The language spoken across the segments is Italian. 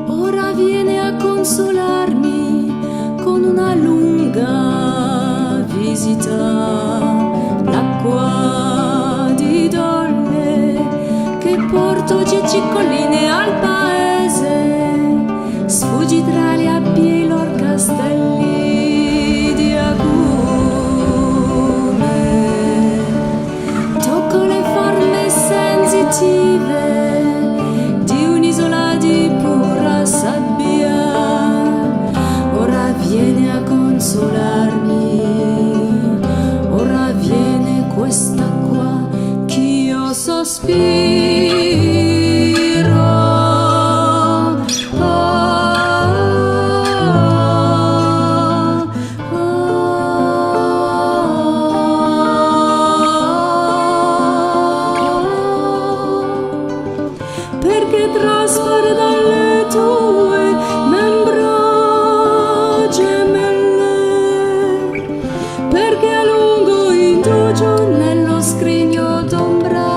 Ora viene a consolarmi con una lunga visita, l'acqua di Dolle che porto ciccicoline al paese, sfuggi tra le abbie e i lor castelli di acume, tocco le forme sensitive di un'isola di pura sabbia. Ora viene a consolarmi, ora viene questa qua ch'io sospiro. Perché traspare dalle tue membra gemelle, perché a lungo indugio nello scrigno d'ombra,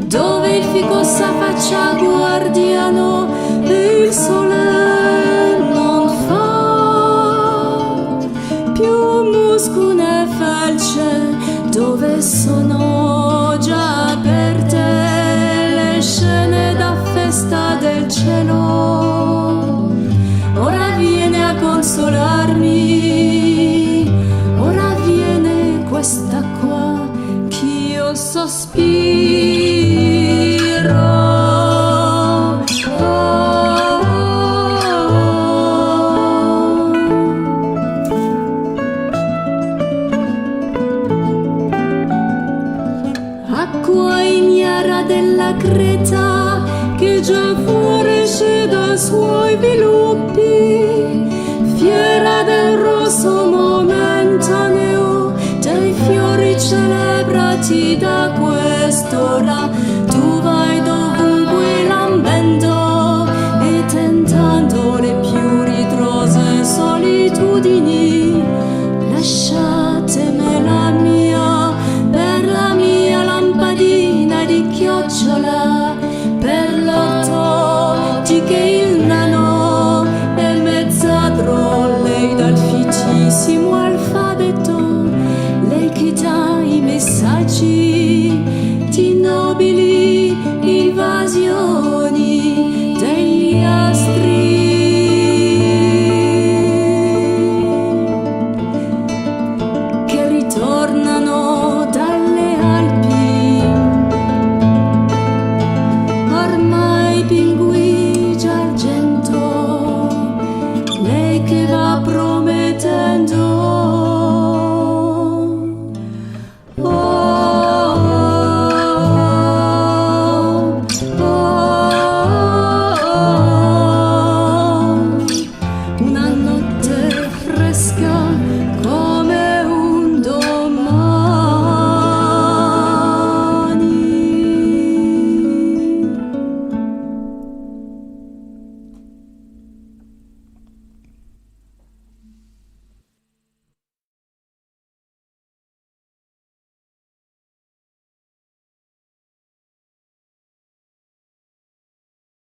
dove il fico s'affaccia guardiano e il sole non fa più musco né felce, dove sono già aperte le scene da festa del cielo. Ora viene a consolarmi, ora viene questa qua ch'io sospiro. Acqua ignara della Creta che già fuoriesce dai suoi viluppi, fiera del rosso momentaneo dei fiori celebrati da quest'ora.